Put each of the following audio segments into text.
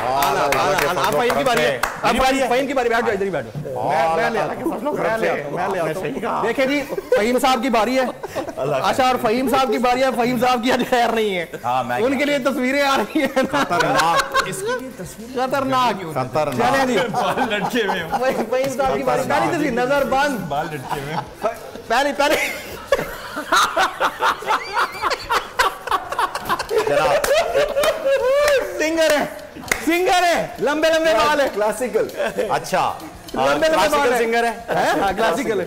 आप फहीम की बारी है, अब फहीम की बारी, बैठ जाओ, इधर ही बैठ जाओ। मैं ले आता हूं। देखिए जी, फहीम साहब की बारी है। अच्छा, और फहीम साहब की बारी है। फहीम साहब की आज खैर नहीं है, उनके लिए तस्वीरें आ रही है खतरनाक। इसके लिए तस्वीर खतरनाक चले जी, बाल लटके हुए। फहीम साहब की बारी, पहली तस्वीर, नजर बंद, बाल लटके हुए। पहले सिंगर है, लंबे लंबे बाल है, क्लासिकल। अच्छा, लंबे लंबे बाल, सिंगर है, क्लासिकल है।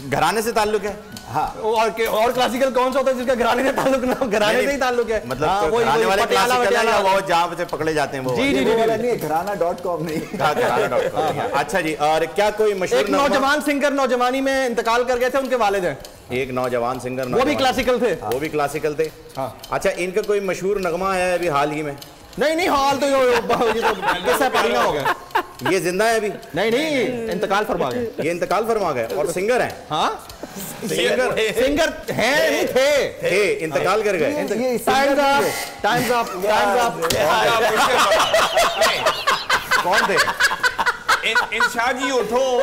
घराने से ताल्लुक है। हाँ, और क्लासिकल कौन सा होता है जिसका घराने से ताल्लुक ना हो? घराने से ही ताल्लुक है, मतलब घराने वाले क्लासिकल है, वो जहाँ से पकड़े जाते हैं वो। जी जी जी, घराना.com नहीं, घराना.com। अच्छा जी, और क्या कोई मशहूर एक नौजवान सिंगर नौजवानी में इंतकाल कर गए थे, उनके वालिद हैं। एक नौजवान सिंगर, वो भी क्लासिकल थे, वो भी क्लासिकल थे। अच्छा, इनका कोई मशहूर नगमा है अभी हाल ही में? नहीं, हाल तो ये तो पारियां हो गए। ये जिंदा है अभी? नहीं, इंतकाल फरमा गए। ये इंतकाल फरमा गए और सिंगर हैं। हाँ, सिंगर हैं, नहीं थे, इंतकाल कर गए। Times up. कौन थे? इंशाह जी उठो,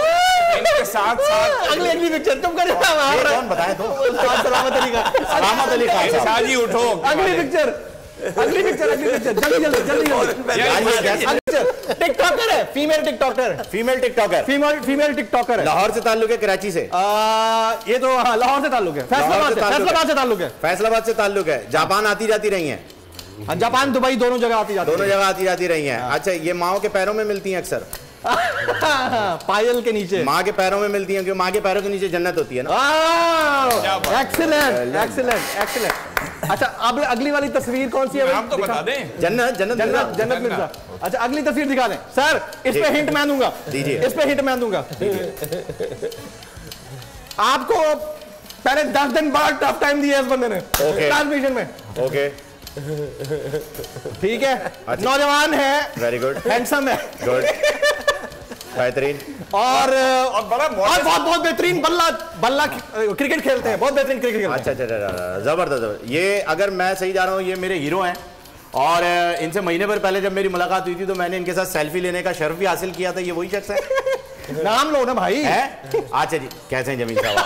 इनके साथ अगली पिक्चर तुम कर, कौन बताए तो? सलामत अली खान। इंशाह जी उठो, अगली पिक्चर जल्दी टिकटॉकर है, फीमेल टिकटॉकर है। लाहौर से ताल्लुक है, कराची से? ये तो लाहौर से ताल्लुक है, फैसलाबाद से ताल्लुक है। जापान आती जाती रही हैं? जापान, दुबई, दोनों जगह आती जाती रही हैं। अच्छा, ये माओ के पैरों में मिलती हैं अक्सर? पायल के नीचे, माँ के पैरों में मिलती हैं, क्योंकि माँ के पैरों के नीचे जन्नत होती है ना। एक्सीलेंट। अच्छा, अब अगली वाली तस्वीर कौन सी है? तो बता दें। जन्नत मिर्जा। अच्छा, अगली तस्वीर दिखा दें सर, इस पे हिंट मैं दूंगा। इस पे हिंट मैं दूंगा आपको। पहले 10 दिन बाद टफ टाइम दिया इस बंदे ने ट्रांसमिशन में। ओके, ठीक है। नौजवान है, वेरी गुड, हैंडसम है, गुड, बेहतरीन, और बहुत बेहतरीन बल्ला क्रिकेट खेलते हैं, बहुत बेहतरीन क्रिकेट खेलते हैं। अच्छा, जबरदस्त। ये अगर मैं सही जा रहा हूँ, ये मेरे हीरो हैं, और इनसे महीने भर पहले जब मेरी मुलाकात हुई थी तो मैंने इनके साथ सेल्फी लेने का शर्फ भी हासिल किया था। ये वही शख्स है? नाम लो ना भाई। है? अच्छा जी, कैसे हैं जमीन साहब?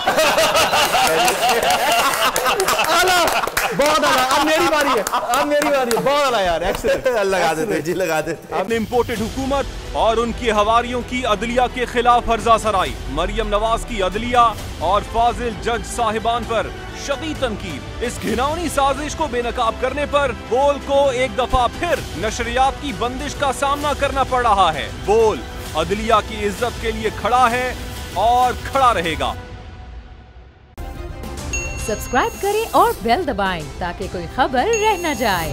बहुत आला, अब मेरी बारी है, बहुत आला यार, एक्सीलेंट। लगा देते। अपने इम्पोर्टेड हुकूमत और उनकी हवारियों की अदलिया के खिलाफ हर्जा सराई, मरियम नवाज की अदलिया और फाजिल जज साहिबान पर शदीद तनकीद। इस घिनौनी साजिश को बेनकाब करने पर बोल को एक दफा फिर नशरियात की बंदिश का सामना करना पड़ रहा है। बोल अदलिया की इज्जत के लिए खड़ा है और खड़ा रहेगा। सब्सक्राइब करें और बेल दबाएं ताकि कोई खबर रह न जाए।